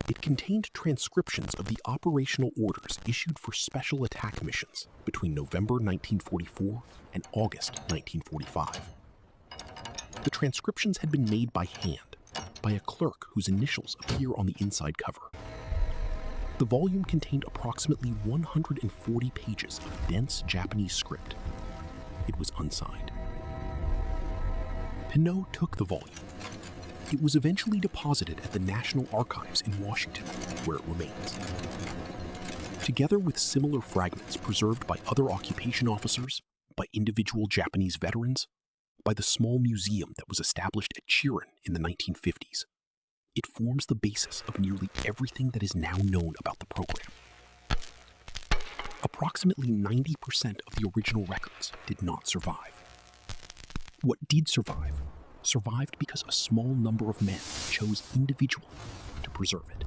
It contained transcriptions of the operational orders issued for special attack missions between November 1944 and August 1945. The transcriptions had been made by hand, by a clerk whose initials appear on the inside cover. The volume contained approximately 140 pages of dense Japanese script. It was unsigned. Pinot took the volume. It was eventually deposited at the National Archives in Washington, where it remains. Together with similar fragments preserved by other occupation officers, by individual Japanese veterans, by the small museum that was established at Chirin in the 1950s, it forms the basis of nearly everything that is now known about the program. Approximately 90% of the original records did not survive. What did survive because a small number of men chose individually to preserve it.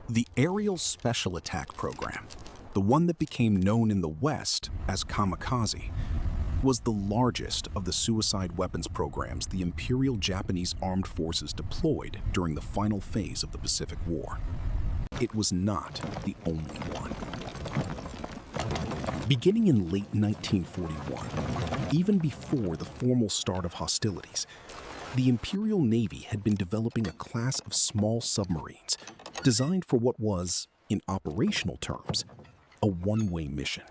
The Aerial Special Attack Program, the one that became known in the West as Kamikaze, was the largest of the suicide weapons programs the Imperial Japanese Armed Forces deployed during the final phase of the Pacific War. It was not the only one. Beginning in late 1941, even before the formal start of hostilities, the Imperial Navy had been developing a class of small submarines designed for what was, in operational terms, a one-way mission.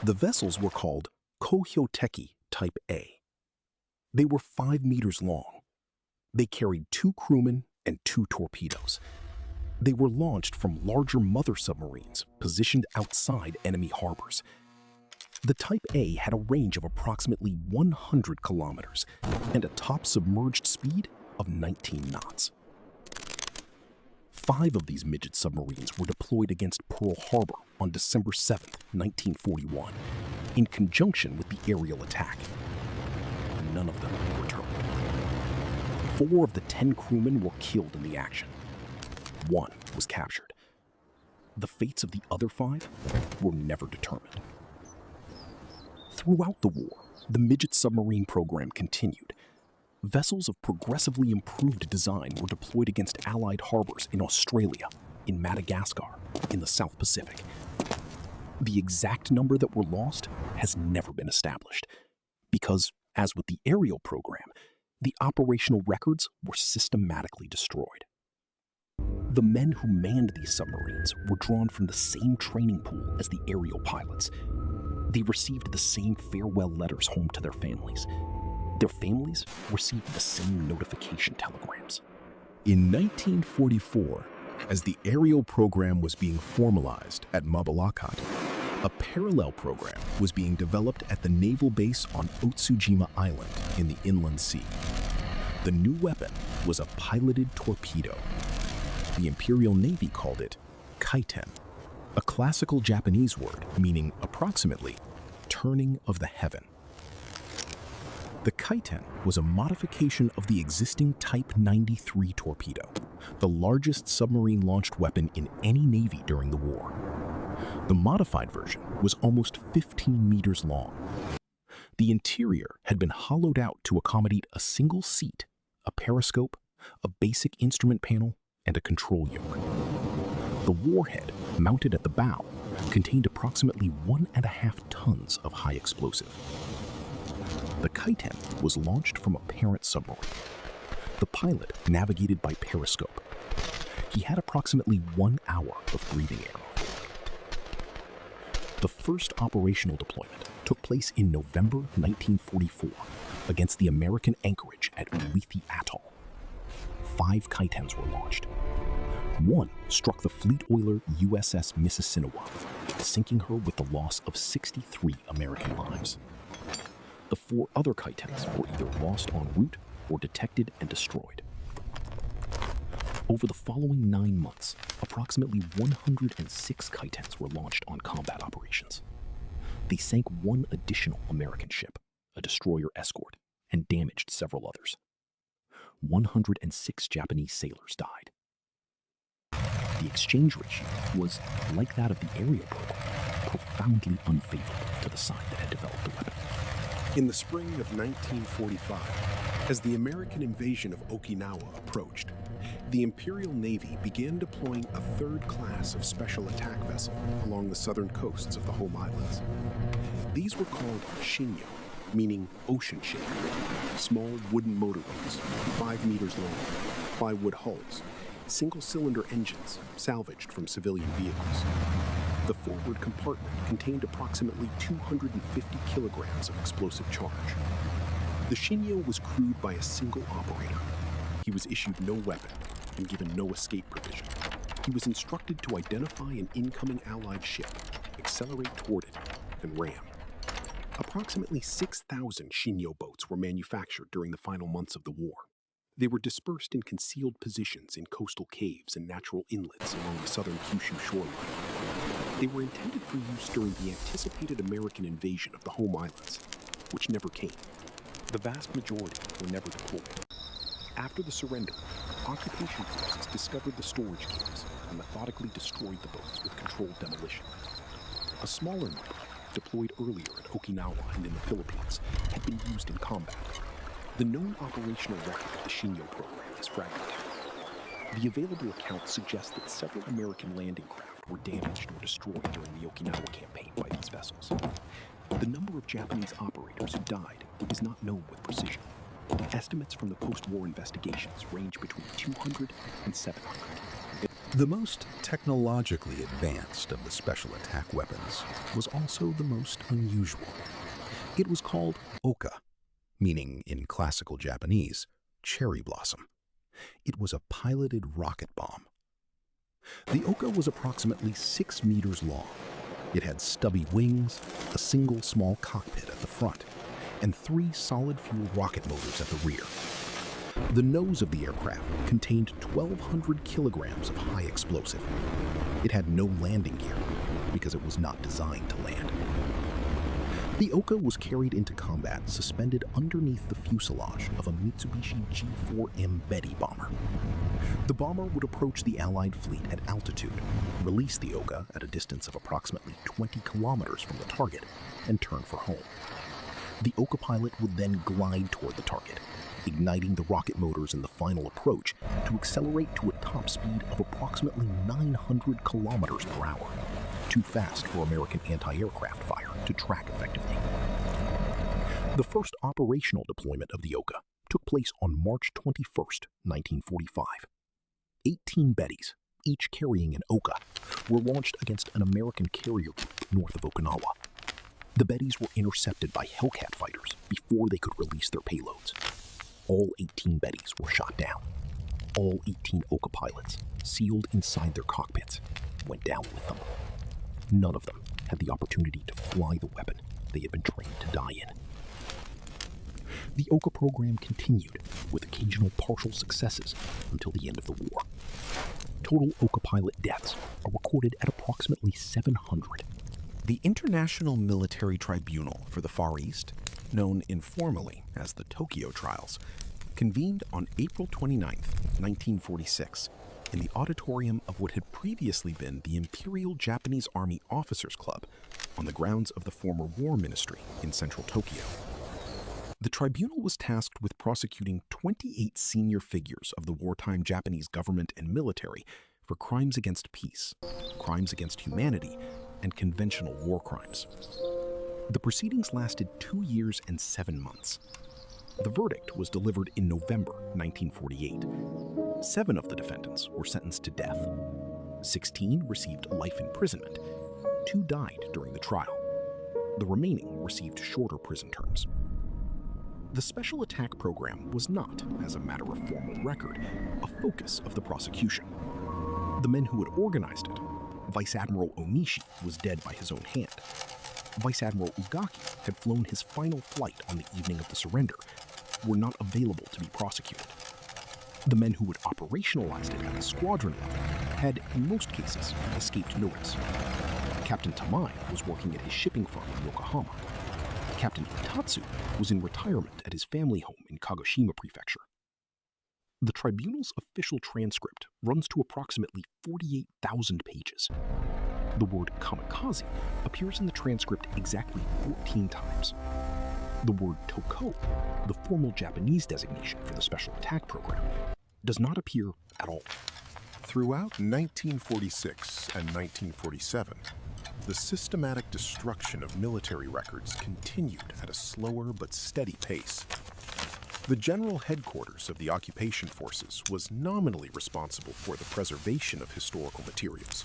The vessels were called Kohyoteki Type A. They were 5 meters long. They carried 2 crewmen and 2 torpedoes. They were launched from larger mother submarines positioned outside enemy harbors. The Type A had a range of approximately 100 kilometers and a top submerged speed of 19 knots. 5 of these midget submarines were deployed against Pearl Harbor on December 7, 1941, in conjunction with the aerial attack. None of them returned. 4 of the 10 crewmen were killed in the action. 1 was captured. The fates of the other 5 were never determined. Throughout the war, the midget submarine program continued. Vessels of progressively improved design were deployed against Allied harbors in Australia, in Madagascar, in the South Pacific. The exact number that were lost has never been established, because, as with the aerial program, the operational records were systematically destroyed. The men who manned these submarines were drawn from the same training pool as the aerial pilots. They received the same farewell letters home to their families. Their families received the same notification telegrams. In 1944, as the aerial program was being formalized at Mabalacat, a parallel program was being developed at the naval base on Otsujima Island in the Inland Sea. The new weapon was a piloted torpedo. The Imperial Navy called it kaiten, a classical Japanese word meaning approximately turning of the heaven. The kaiten was a modification of the existing Type 93 torpedo, the largest submarine-launched weapon in any navy during the war. The modified version was almost 15 meters long. The interior had been hollowed out to accommodate a single seat, a periscope, a basic instrument panel, and a control yoke. The warhead, mounted at the bow, contained approximately 1.5 tons of high explosive. The kaiten was launched from a parent submarine. The pilot navigated by periscope. He had approximately 1 hour of breathing air. The first operational deployment took place in November 1944 against the American anchorage at Ulithi Atoll. 5 kaitens were launched. 1 struck the fleet oiler USS Mississinewa, sinking her with the loss of 63 American lives. The 4 other kaitens were either lost en route or detected and destroyed. Over the following 9 months, approximately 106 kaitens were launched on combat operations. They sank one additional American ship, a destroyer escort, and damaged several others. 106 Japanese sailors died. The exchange ratio was, like that of the area program, profoundly unfavorable to the side that had developed the weapon. In the spring of 1945, as the American invasion of Okinawa approached, the Imperial Navy began deploying a third class of special attack vessel along the southern coasts of the home islands. These were called shinyo, meaning ocean ship, small wooden motorboats, 5 meters long, plywood hulls, single-cylinder engines salvaged from civilian vehicles. The forward compartment contained approximately 250 kilograms of explosive charge. The Shinyo was crewed by a single operator. He was issued no weapon and given no escape provision. He was instructed to identify an incoming Allied ship, accelerate toward it, and ram. Approximately 6,000 Shinyo boats were manufactured during the final months of the war. They were dispersed in concealed positions in coastal caves and natural inlets along the southern Kyushu shoreline. They were intended for use during the anticipated American invasion of the home islands, which never came. The vast majority were never deployed. After the surrender, occupation forces discovered the storage caves and methodically destroyed the boats with controlled demolition. A smaller number, deployed earlier at Okinawa and in the Philippines, had been used in combat. The known operational record of the Shinyo program is fragmented. The available accounts suggest that several American landing craft were damaged or destroyed during the Okinawa campaign by these vessels. The number of Japanese operators who died is not known with precision. Estimates from the post-war investigations range between 200 and 700. The most technologically advanced of the special attack weapons was also the most unusual. It was called Oka, meaning in classical Japanese, cherry blossom. It was a piloted rocket bomb. The Oka was approximately 6 meters long. It had stubby wings, a single small cockpit at the front, and 3 solid-fuel rocket motors at the rear. The nose of the aircraft contained 1,200 kilograms of high explosive. It had no landing gear because it was not designed to land. The Oka was carried into combat suspended underneath the fuselage of a Mitsubishi G4M Betty bomber. The bomber would approach the Allied fleet at altitude, release the Oka at a distance of approximately 20 kilometers from the target, and turn for home. The Oka pilot would then glide toward the target, igniting the rocket motors in the final approach to accelerate to a top speed of approximately 900 kilometers per hour, too fast for American anti-aircraft fire to track effectively. The first operational deployment of the Oka took place on March 21st, 1945. 18 Bettys, each carrying an Oka, were launched against an American carrier group north of Okinawa. The Bettys were intercepted by Hellcat fighters before they could release their payloads. All 18 Bettys were shot down. All 18 Oka pilots, sealed inside their cockpits, went down with them. None of them had the opportunity to fly the weapon they had been trained to die in. The Oka program continued, with occasional partial successes until the end of the war. Total Oka pilot deaths are recorded at approximately 700. The International Military Tribunal for the Far East, known informally as the Tokyo Trials, convened on April 29, 1946, in the auditorium of what had previously been the Imperial Japanese Army Officers Club on the grounds of the former War Ministry in central Tokyo. The tribunal was tasked with prosecuting 28 senior figures of the wartime Japanese government and military for crimes against peace, crimes against humanity, and conventional war crimes. The proceedings lasted 2 years and 7 months. The verdict was delivered in November 1948. 7 of the defendants were sentenced to death. 16 received life imprisonment. 2 died during the trial. The remaining received shorter prison terms. The special attack program was not, as a matter of formal record, a focus of the prosecution. The men who had organized it, Vice-Admiral Ōnishi, was dead by his own hand. Vice-Admiral Ugaki had flown his final flight on the evening of the surrender, were not available to be prosecuted. The men who would operationalize it at the squadron level had, in most cases, escaped notice. Captain Tamai was working at his shipping firm in Yokohama. Captain Itatsu was in retirement at his family home in Kagoshima Prefecture. The tribunal's official transcript runs to approximately 48,000 pages. The word kamikaze appears in the transcript exactly 14 times. The word toko, the formal Japanese designation for the Special Attack Program, does not appear at all. Throughout 1946 and 1947, the systematic destruction of military records continued at a slower but steady pace. The general headquarters of the occupation forces was nominally responsible for the preservation of historical materials,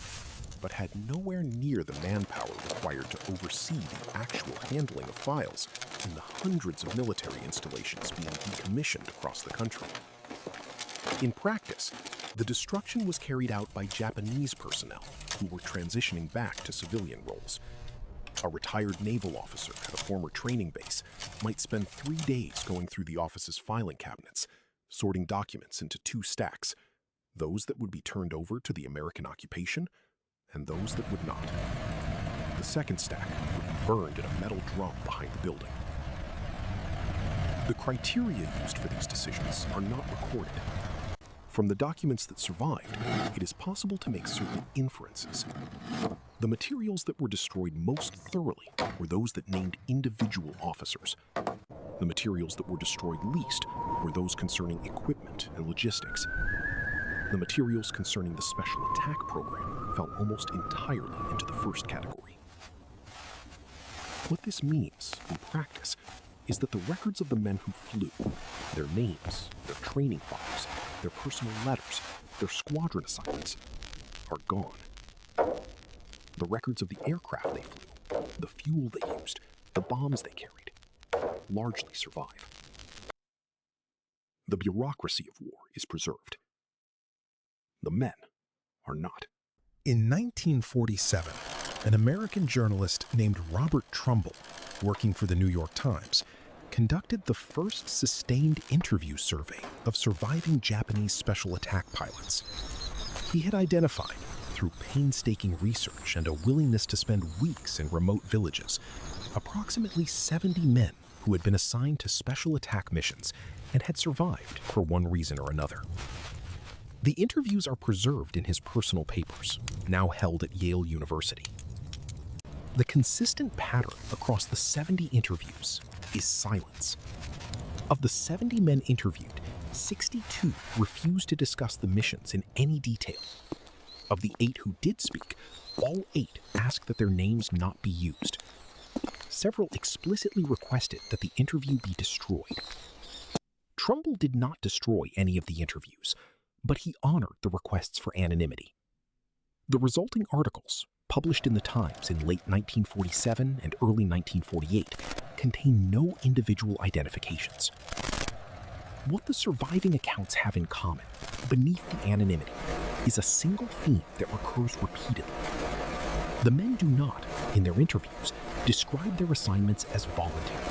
but had nowhere near the manpower required to oversee the actual handling of files in the hundreds of military installations being decommissioned across the country. In practice, the destruction was carried out by Japanese personnel who were transitioning back to civilian roles. A retired naval officer at a former training base might spend 3 days going through the office's filing cabinets, sorting documents into 2 stacks, those that would be turned over to the American occupation and those that would not. The second stack would be burned in a metal drum behind the building. The criteria used for these decisions are not recorded. From the documents that survived, it is possible to make certain inferences. The materials that were destroyed most thoroughly were those that named individual officers. The materials that were destroyed least were those concerning equipment and logistics. The materials concerning the Special Attack Program fell almost entirely into the first category. What this means, in practice, is that the records of the men who flew, their names, their training files, their personal letters, their squadron assignments, are gone. The records of the aircraft they flew, the fuel they used, the bombs they carried, largely survive. The bureaucracy of war is preserved. The men are not. In 1947, an American journalist named Robert Trumbull, working for the New York Times, conducted the first sustained interview survey of surviving Japanese special attack pilots. He had identified, through painstaking research and a willingness to spend weeks in remote villages, approximately 70 men who had been assigned to special attack missions and had survived for one reason or another. The interviews are preserved in his personal papers, now held at Yale University. The consistent pattern across the 70 interviews is silence. Of the 70 men interviewed, 62 refused to discuss the missions in any detail. Of the 8 who did speak, all 8 asked that their names not be used. Several explicitly requested that the interview be destroyed. Trumbull did not destroy any of the interviews, but he honored the requests for anonymity. The resulting articles, published in the Times in late 1947 and early 1948, contain no individual identifications. What the surviving accounts have in common, beneath the anonymity, is a single theme that recurs repeatedly. The men do not, in their interviews, describe their assignments as voluntary.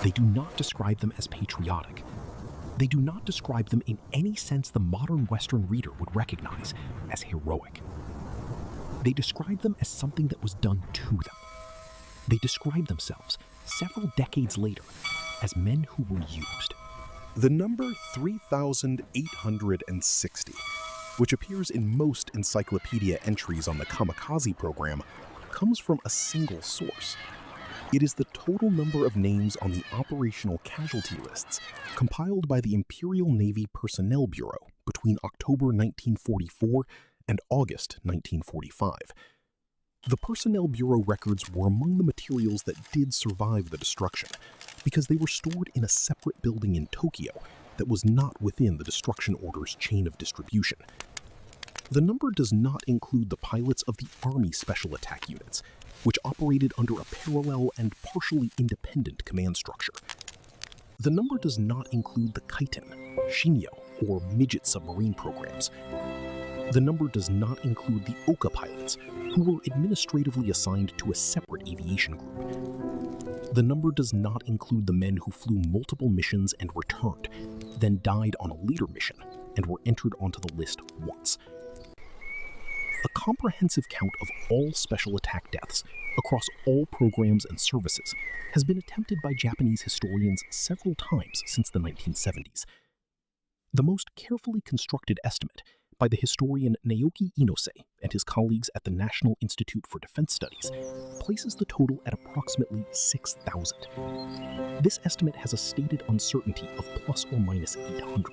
They do not describe them as patriotic. They do not describe them in any sense the modern Western reader would recognize as heroic. They describe them as something that was done to them. They describe themselves, several decades later, as men who were used. The number 3,860, which appears in most encyclopedia entries on the Kamikaze program, comes from a single source. It is the total number of names on the operational casualty lists compiled by the Imperial Navy Personnel Bureau between October 1944 and August 1945. The Personnel Bureau records were among the materials that did survive the destruction because they were stored in a separate building in Tokyo that was not within the destruction order's chain of distribution. The number does not include the pilots of the Army Special Attack Units, which operated under a parallel and partially independent command structure. The number does not include the Kaiten, Shinyo, or midget submarine programs. The number does not include the Oka pilots, who were administratively assigned to a separate aviation group. The number does not include the men who flew multiple missions and returned, then died on a later mission, and were entered onto the list once. A comprehensive count of all special attack deaths across all programs and services has been attempted by Japanese historians several times since the 1970s. The most carefully constructed estimate, by the historian Naoki Inose and his colleagues at the National Institute for Defense Studies, places the total at approximately 6,000. This estimate has a stated uncertainty of plus or minus 800.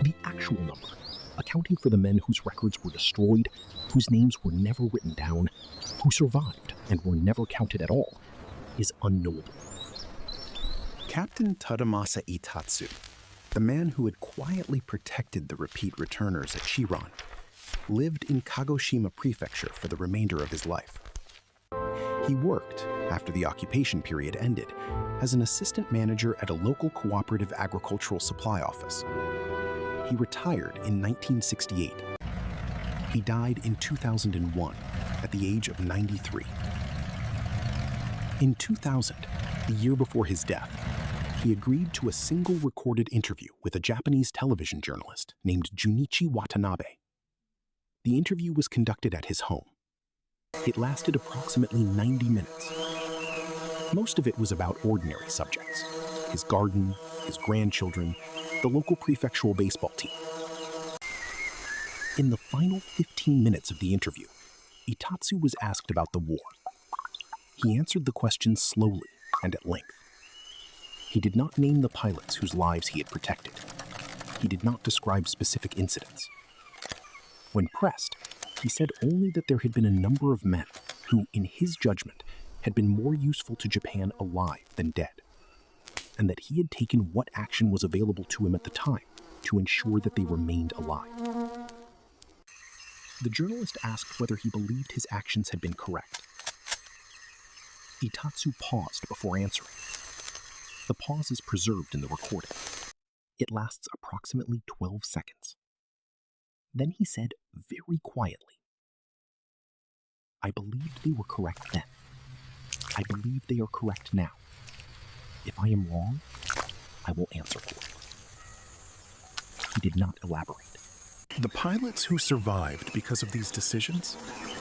The actual number, accounting for the men whose records were destroyed, whose names were never written down, who survived and were never counted at all, is unknowable. Captain Tadamasa Itatsu, the man who had quietly protected the repeat returners at Shiran, lived in Kagoshima Prefecture for the remainder of his life. He worked, after the occupation period ended, as an assistant manager at a local cooperative agricultural supply office. He retired in 1968. He died in 2001 at the age of 93. In 2000, the year before his death, he agreed to a single recorded interview with a Japanese television journalist named Junichi Watanabe. The interview was conducted at his home. It lasted approximately 90 minutes. Most of it was about ordinary subjects: his garden, his grandchildren, the local prefectural baseball team. In the final 15 minutes of the interview, Itatsu was asked about the war. He answered the question slowly and at length. He did not name the pilots whose lives he had protected. He did not describe specific incidents. When pressed, he said only that there had been a number of men who, in his judgment, had been more useful to Japan alive than dead, and that he had taken what action was available to him at the time to ensure that they remained alive. The journalist asked whether he believed his actions had been correct. Itatsu paused before answering. The pause is preserved in the recording. It lasts approximately 12 seconds. Then he said very quietly, "I believed they were correct then. I believe they are correct now. If I am wrong, I will answer for it." He did not elaborate. The pilots who survived because of these decisions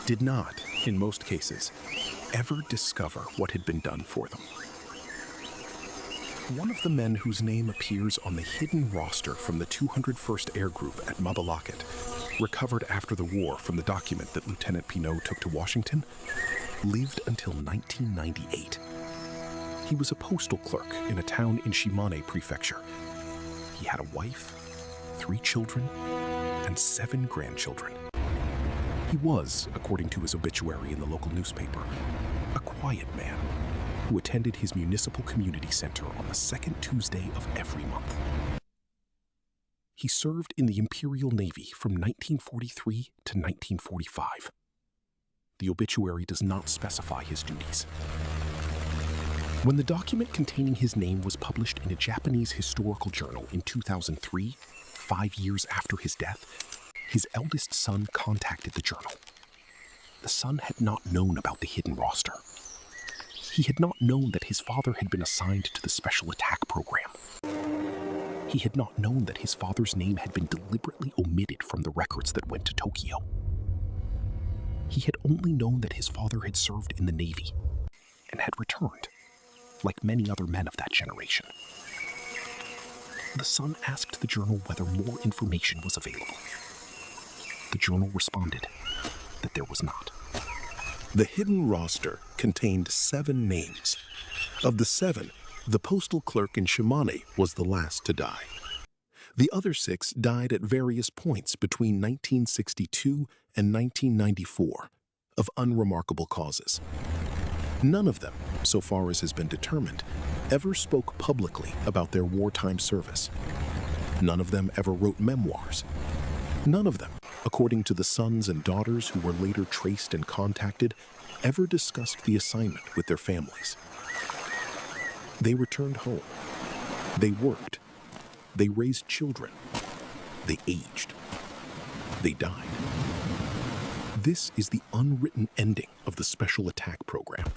did not, in most cases, ever discover what had been done for them. One of the men whose name appears on the hidden roster from the 201st Air Group at Mabalacat, recovered after the war from the document that Lieutenant Pinault took to Washington, lived until 1998. He was a postal clerk in a town in Shimane Prefecture. He had a wife, 3 children, and 7 grandchildren. He was, according to his obituary in the local newspaper, a quiet man who attended his municipal community center on the second Tuesday of every month. He served in the Imperial Navy from 1943 to 1945. The obituary does not specify his duties. When the document containing his name was published in a Japanese historical journal in 2003, 5 years after his death, his eldest son contacted the journal. The son had not known about the hidden roster. He had not known that his father had been assigned to the special attack program. He had not known that his father's name had been deliberately omitted from the records that went to Tokyo. He had only known that his father had served in the Navy and had returned, like many other men of that generation. The son asked the journal whether more information was available. The journal responded that there was not. The hidden roster contained 7 names. Of the 7, the postal clerk in Shimane was the last to die. The other 6 died at various points between 1962 and 1994 of unremarkable causes. None of them, so far as has been determined, ever spoke publicly about their wartime service. None of them ever wrote memoirs. None of them, according to the sons and daughters who were later traced and contacted, ever discussed the assignment with their families. They returned home. They worked. They raised children. They aged. They died. This is the unwritten ending of the Special Attack Program.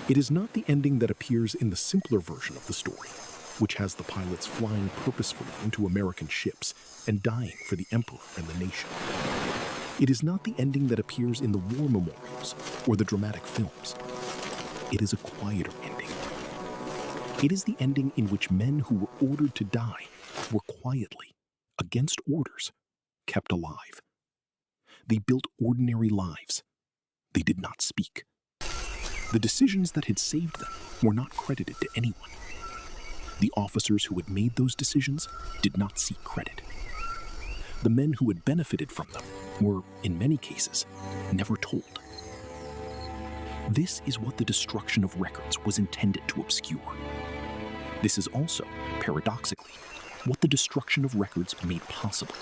It is not the ending that appears in the simpler version of the story. which has the pilots flying purposefully into American ships and dying for the emperor and the nation. It is not the ending that appears in the war memorials or the dramatic films. It is a quieter ending. It is the ending in which men who were ordered to die were quietly, against orders, kept alive. They built ordinary lives. They did not speak. The decisions that had saved them were not credited to anyone. The officers who had made those decisions did not seek credit. The men who had benefited from them were, in many cases, never told. This is what the destruction of records was intended to obscure. This is also, paradoxically, what the destruction of records made possible.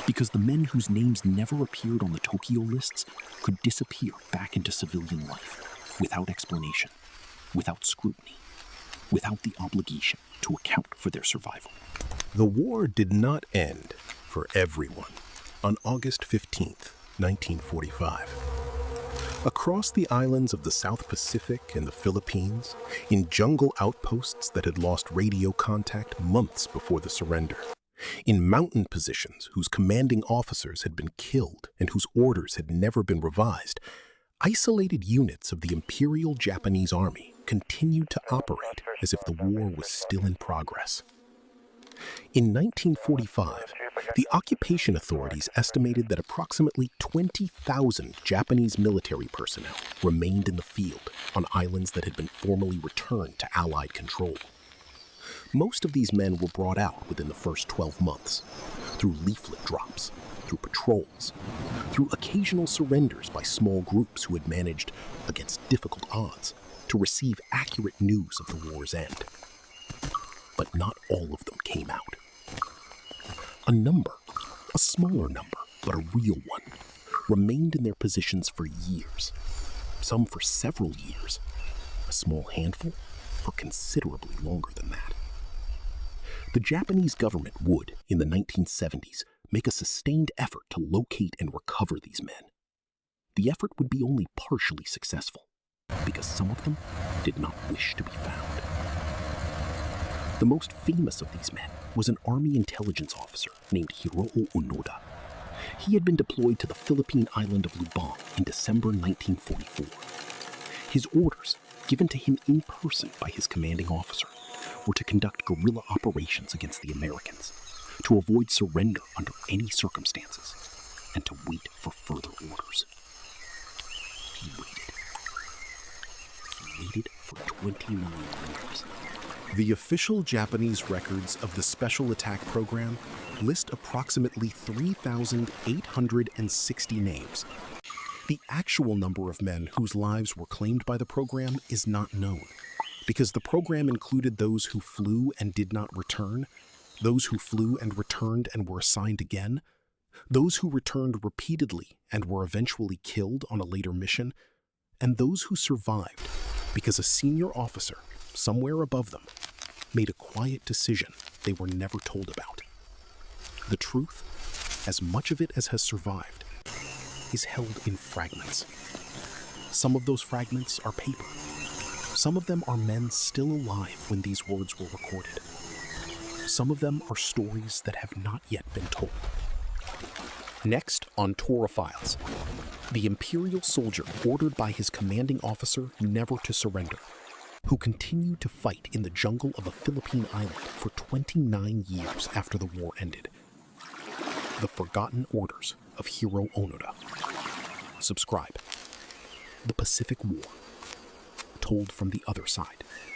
Because the men whose names never appeared on the Tokyo lists could disappear back into civilian life without explanation, without scrutiny, without the obligation to account for their survival. The war did not end for everyone on August 15th, 1945. Across the islands of the South Pacific and the Philippines, in jungle outposts that had lost radio contact months before the surrender, in mountain positions whose commanding officers had been killed and whose orders had never been revised, isolated units of the Imperial Japanese Army continued to operate as if the war was still in progress. In 1945, the occupation authorities estimated that approximately 20,000 Japanese military personnel remained in the field on islands that had been formally returned to Allied control. Most of these men were brought out within the first 12 months, through leaflet drops, through patrols, through occasional surrenders by small groups who had managed, against difficult odds, to receive accurate news of the war's end. But not all of them came out. A number, a smaller number, but a real one, remained in their positions for years, some for several years, a small handful for considerably longer than that. The Japanese government would, in the 1970s, make a sustained effort to locate and recover these men. The effort would be only partially successful, because some of them did not wish to be found. The most famous of these men was an Army intelligence officer named Hiroo Onoda. He had been deployed to the Philippine island of Lubang in December 1944. His orders, given to him in person by his commanding officer, were to conduct guerrilla operations against the Americans, to avoid surrender under any circumstances, and to wait for further orders. He waited. He waited for 29 years. The official Japanese records of the Special Attack Program list approximately 3,860 names. The actual number of men whose lives were claimed by the program is not known, because the program included those who flew and did not return, those who flew and returned and were assigned again, those who returned repeatedly and were eventually killed on a later mission, and those who survived because a senior officer, somewhere above them, made a quiet decision they were never told about. The truth, as much of it as has survived, is held in fragments. Some of those fragments are paper. Some of them are men still alive when these words were recorded. Some of them are stories that have not yet been told. Next on Tora Files, the Imperial soldier ordered by his commanding officer never to surrender, who continued to fight in the jungle of a Philippine island for 29 years after the war ended. The Forgotten Orders of Hiroo Onoda. Subscribe. The Pacific War, told from the other side.